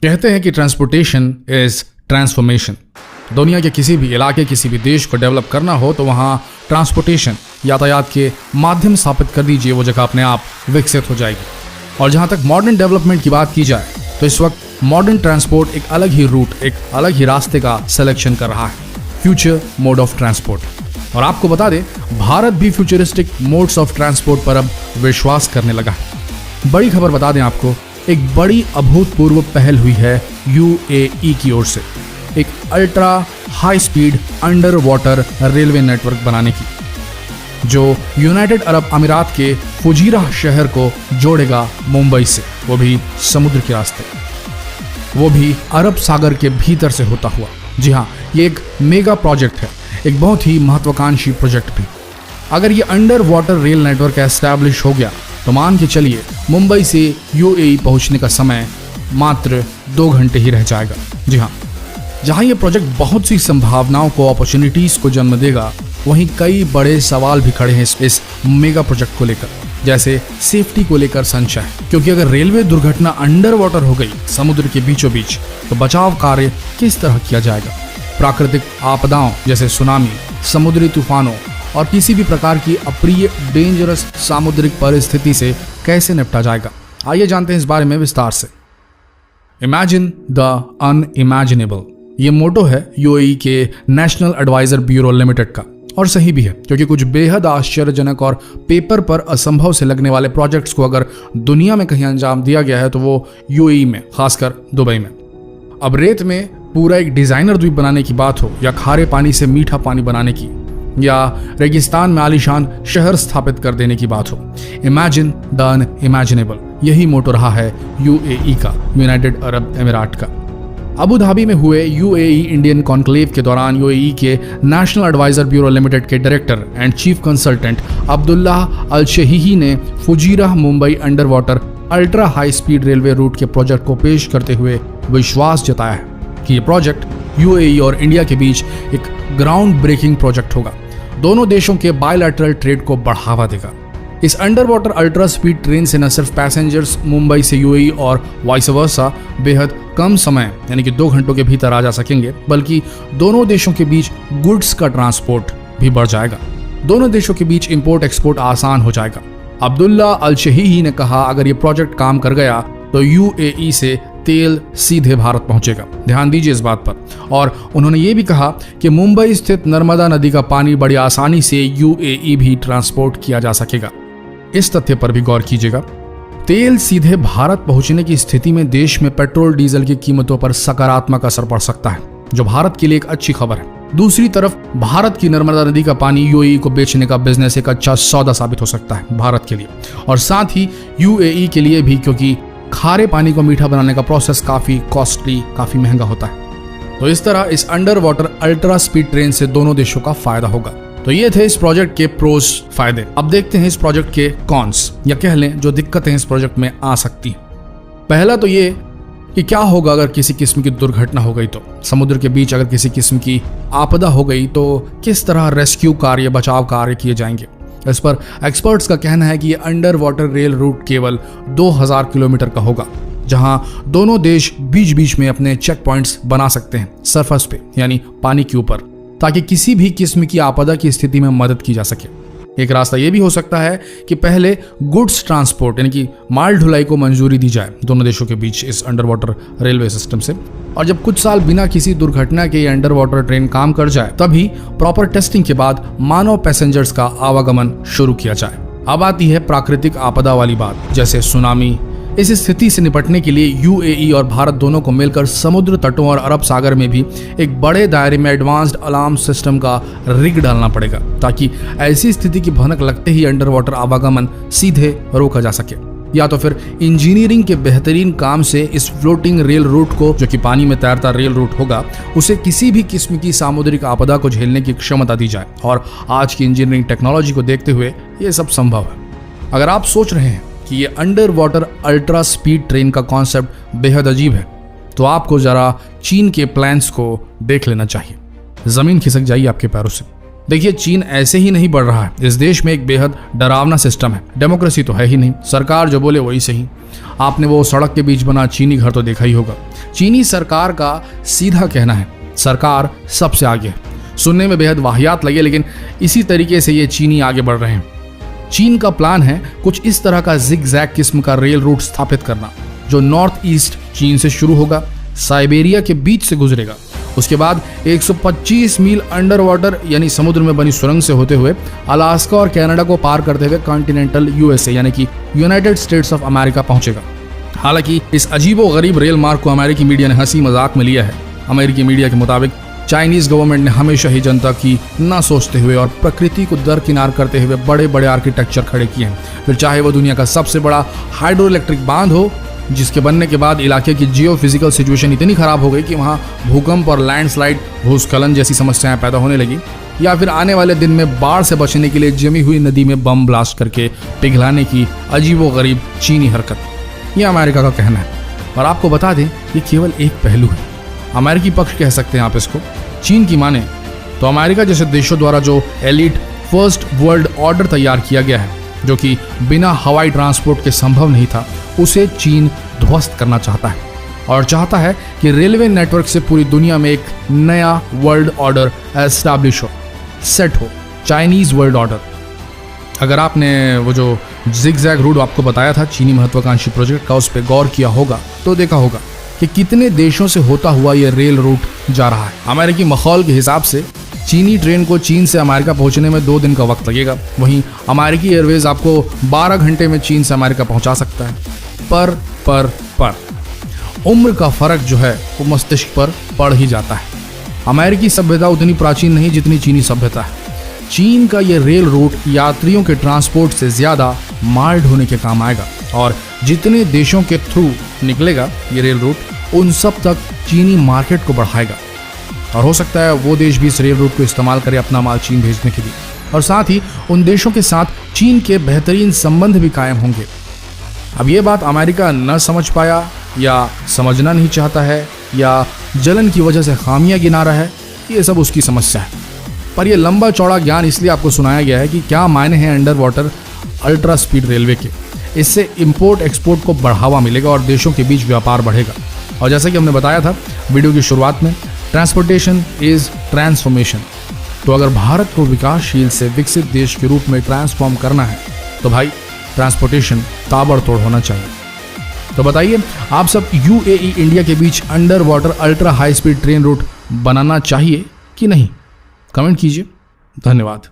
कहते हैं कि ट्रांसपोर्टेशन इज ट्रांसफॉर्मेशन। दुनिया के किसी भी इलाके, किसी भी देश को डेवलप करना हो तो वहाँ ट्रांसपोर्टेशन, यातायात के माध्यम स्थापित कर दीजिए, वो जगह अपने आप विकसित हो जाएगी। और जहाँ तक मॉडर्न डेवलपमेंट की बात की जाए तो इस वक्त मॉडर्न ट्रांसपोर्ट एक अलग ही रूट, एक अलग ही रास्ते का सिलेक्शन कर रहा है, फ्यूचर मोड ऑफ ट्रांसपोर्ट। और आपको बता दें, भारत भी फ्यूचरिस्टिक मोड्स ऑफ ट्रांसपोर्ट पर अब विश्वास करने लगा है। बड़ी खबर बता दें आपको, एक बड़ी अभूतपूर्व पहल हुई है यूएई की ओर से, एक ultra high speed under water railway network बनाने की, जो यूनाइटेड अरब अमीरात के फुजीरा शहर को जोड़ेगा मुंबई से, वो भी समुद्र के रास्ते, वो भी अरब सागर के भीतर से होता हुआ। जी हाँ, ये एक मेगा प्रोजेक्ट है, एक बहुत ही महत्वाकांक्षी प्रोजेक्ट भी। अगर ये under water rail network establish हो गया तो मान के चलिए मुंबई से यूएई पहुंचने का समय मात्र 2 घंटे ही रह जाएगा। जी हाँ, जहां ये प्रोजेक्ट बहुत सी संभावनाओं को, अपॉर्चुनिटीज को जन्म देगा, वहीं कई बड़े सवाल भी खड़े हैं इस मेगा प्रोजेक्ट को लेकर, जैसे सेफ्टी को लेकर संशय। क्योंकि अगर रेलवे दुर्घटना अंडर वाटर हो गई, समुद्र के बीचों बीच, तो बचाव कार्य किस तरह किया जाएगा? प्राकृतिक आपदाओं जैसे सुनामी, समुद्री तूफानों और किसी भी प्रकार की अप्रिय डेंजरस सामुद्रिक परिस्थिति से कैसे निपटा जाएगा? आइए जानते हैं इस बारे में विस्तार से। इमेजिन द अनइमेजिनेबल, ये मोटो है यूएई के नेशनल एडवाइजर ब्यूरो लिमिटेड का, और सही भी है, क्योंकि कुछ बेहद आश्चर्यजनक और पेपर पर असंभव से लगने वाले प्रोजेक्ट्स को अगर दुनिया में कहीं अंजाम दिया गया है तो वो यूएई में, खासकर दुबई में। अब रेत में पूरा एक डिजाइनर द्वीप बनाने की बात हो, या खारे पानी से मीठा पानी बनाने की, या रेगिस्तान में आलीशान शहर स्थापित कर देने की बात हो, इमेजिन द अनइमेजिनेबल, यही मोटो रहा है यूएई का, यूनाइटेड अरब अमीरात का। अबू धाबी में हुए यूएई इंडियन कॉन्क्लेव के दौरान यूएई के नेशनल एडवाइजर ब्यूरो लिमिटेड के director and chief consultant Abdullah Al Shehhi ने Fujairah Mumbai under water ultra high speed railway route के प्रोजेक्ट को पेश करते हुए विश्वास जताया है कि ये प्रोजेक्ट यूएई और इंडिया के बीच एक ग्राउंड ब्रेकिंग प्रोजेक्ट होगा, दोनों देशों के बायलैटरल ट्रेड को बढ़ावा देगा। इस under water ultra speed train से न सिर्फ पैसेंजर्स मुंबई से यूएई और वाइस वर्सा बेहद कम समय यानी कि 2 घंटों के भीतर आ जा सकेंगे, बल्कि दोनों देशों के बीच गुड्स का ट्रांसपोर्ट भी बढ़ जाएगा। दोनों देशों के बीच इंपोर्ट एक्सपोर्ट आसान हो जाएगा। अब्दुल्ला अल शहीही ने कहा, अगर ये प्रोजेक्ट काम कर गया तो यूएई से तेल सीधे भारत पहुंचेगा। ध्यान दीजिए इस बात पर। और उन्होंने ये भी कहा कि मुंबई स्थित नर्मदा नदी का पानी बड़ी आसानी से यूएई भी ट्रांसपोर्ट किया जा सकेगा। इस तथ्य पर भी गौर कीजिएगा, तेल सीधे भारत पहुंचने की स्थिति में देश में पेट्रोल डीजल की कीमतों पर सकारात्मक असर पड़ सकता है, जो भारत के लिए एक अच्छी खबर है। दूसरी तरफ भारत की नर्मदा नदी का पानी यूएई को बेचने का बिजनेस एक अच्छा सौदा साबित हो सकता है भारत के लिए, और साथ ही यूएई के लिए भी, क्योंकि खारे पानी को मीठा बनाने का प्रोसेस काफी कॉस्टली, काफी महंगा होता है। तो इस तरह इस under water ultra speed train से दोनों देशों का फायदा होगा। तो ये थे इस प्रोजेक्ट के प्रोस, फायदे। अब देखते हैं इस प्रोजेक्ट के कॉन्स, या कह लें जो दिक्कतें इस प्रोजेक्ट में आ सकती हैं। पहला तो ये कि क्या होगा अगर किसी किस्म की दुर्घटना हो गई, तो समुद्र के बीच अगर किसी किस्म की आपदा हो गई तो किस तरह रेस्क्यू कार्य, बचाव कार्य किए जाएंगे। इस पर एक्सपर्ट्स का कहना है कि ये अंडर वाटर रेल रूट केवल 2000 किलोमीटर का होगा, जहां दोनों देश बीच बीच में अपने चेक पॉइंट्स बना सकते हैं सरफेस पे, यानी पानी के ऊपर, ताकि किसी भी किस्म की आपदा की स्थिति में मदद की जा सके। एक रास्ता यह भी हो सकता है कि पहले गुड्स ट्रांसपोर्ट यानी कि माल ढुलाई को मंजूरी दी जाए दोनों देशों के बीच इस अंडर वाटर रेलवे सिस्टम से, और जब कुछ साल बिना किसी दुर्घटना के अंडर वाटर ट्रेन काम कर जाए, तभी प्रॉपर टेस्टिंग के बाद मानव पैसेंजर्स का आवागमन शुरू किया जाए। अब आती है प्राकृतिक आपदा वाली बात, जैसे सुनामी। इस स्थिति से निपटने के लिए यूएई और भारत दोनों को मिलकर समुद्र तटों और अरब सागर में भी एक बड़े दायरे में एडवांस्ड अलार्म सिस्टम का रिग डालना पड़ेगा, ताकि ऐसी स्थिति की भनक लगते ही अंडर वाटर आवागमन सीधे रोका जा सके। या तो फिर इंजीनियरिंग के बेहतरीन काम से इस फ्लोटिंग रेल रूट को, जो कि पानी में तैरता रेल रूट होगा, उसे किसी भी किस्म की सामुद्रिक आपदा को झेलने की क्षमता दी जाए। और आज की इंजीनियरिंग टेक्नोलॉजी को देखते हुए ये सब संभव है। अगर आप सोच रहे हैं कि ये under water ultra speed train का कॉन्सेप्ट बेहद अजीब है, तो आपको जरा चीन के प्लान्स को देख लेना चाहिए। जमीन खिसक जाइए आपके पैरों से। देखिए, चीन ऐसे ही नहीं बढ़ रहा है। इस देश में एक बेहद डरावना सिस्टम है। डेमोक्रेसी तो है ही नहीं, सरकार जो बोले वही सही। आपने वो सड़क के बीच बना चीनी घर तो देखा ही होगा। चीनी सरकार का सीधा कहना है, सरकार सबसे आगे है। सुनने में बेहद वाहियात लगे, लेकिन इसी तरीके से ये चीनी आगे बढ़ रहे हैं। चीन का प्लान है कुछ इस तरह का जिग-जैग किस्म का रेल रूट स्थापित करना, जो नॉर्थ ईस्ट चीन से शुरू होगा, साइबेरिया के बीच से गुजरेगा, उसके बाद 125 मील अंडर वाटर यानी समुद्र में बनी सुरंग से होते हुए अलास्का और कनाडा को पार करते हुए कॉन्टिनेंटल यूएसए यानी कि यूनाइटेड स्टेट्स ऑफ अमेरिका पहुंचेगा। हालांकि इस अजीबो गरीब रेल मार्ग को अमेरिकी मीडिया ने हंसी मजाक में लिया है। अमेरिकी मीडिया के मुताबिक चाइनीज गवर्नमेंट ने हमेशा ही जनता की ना सोचते हुए और प्रकृति को दरकिनार करते हुए बड़े बड़े आर्किटेक्चर खड़े किए हैं। फिर चाहे वो दुनिया का सबसे बड़ा हाइड्रो इलेक्ट्रिक बांध हो, जिसके बनने के बाद इलाके की जियो फिजिकल सिचुएशन इतनी खराब हो गई कि वहाँ भूकंप और लैंडस्लाइड, भूस्खलन जैसी समस्याएं पैदा होने लगी, या फिर आने वाले दिन में बाढ़ से बचने के लिए जमी हुई नदी में बम ब्लास्ट करके पिघलाने की अजीबो गरीब चीनी हरकत, यह अमेरिका का कहना है। और आपको बता दें, ये केवल एक पहलू है, अमेरिकी पक्ष कह सकते हैं आप इसको। चीन की माने तो अमेरिका जैसे देशों द्वारा जो एलिट फर्स्ट वर्ल्ड ऑर्डर तैयार किया गया है, जो कि बिना हवाई ट्रांसपोर्ट के संभव नहीं था, उसे चीन ध्वस्त करना चाहता है और चाहता है कि रेलवे नेटवर्क से पूरी दुनिया में एक नया वर्ल्ड ऑर्डर एस्टैब्लिश हो, सेट हो, चाइनीज वर्ल्ड ऑर्डर। अगर आपने वो जो जिग-जैग रूट आपको बताया था चीनी महत्वाकांक्षी प्रोजेक्ट का, उस पर गौर किया होगा तो देखा होगा कि कितने देशों से होता हुआ ये रेल रूट जा रहा है। अमेरिकी माहौल के हिसाब से चीनी ट्रेन को चीन से अमेरिका पहुंचने में 2 दिन का वक्त लगेगा, वहीं अमेरिकी एयरवेज आपको 12 घंटे में चीन से अमेरिका पहुंचा सकता है। पर उम्र का फर्क जो है वो मस्तिष्क पर पड़ ही जाता है। अमेरिकी सभ्यता उतनी प्राचीन नहीं जितनी चीनी सभ्यता है। चीन का ये रेल रूट यात्रियों के ट्रांसपोर्ट से ज्यादा माल ढोने के काम आएगा, और जितने देशों के थ्रू निकलेगा ये रेल रूट, उन सब तक चीनी मार्केट को बढ़ाएगा। और हो सकता है वो देश भी इस रेल रूट को इस्तेमाल करे अपना माल चीन भेजने के लिए, और साथ ही उन देशों के साथ चीन के बेहतरीन संबंध भी कायम होंगे। अब ये बात अमेरिका न समझ पाया, या समझना नहीं चाहता है, या जलन की वजह से खामियां गिना रहा है, ये सब उसकी समस्या है। पर यह लंबा चौड़ा ज्ञान इसलिए आपको सुनाया गया है कि क्या मायने हैं under water ultra speed railway के। इससे इंपोर्ट एक्सपोर्ट को बढ़ावा मिलेगा और देशों के बीच व्यापार बढ़ेगा। और जैसा कि हमने बताया था वीडियो की शुरुआत में, ट्रांसपोर्टेशन इज ट्रांसफॉर्मेशन। तो अगर भारत को विकासशील से विकसित देश के रूप में ट्रांसफॉर्म करना है तो भाई ट्रांसपोर्टेशन ताबड़तोड़ होना चाहिए। तो बताइए, आप सब यूएई इंडिया के बीच under water ultra high speed train route बनाना चाहिए कि नहीं? कमेंट कीजिए। धन्यवाद।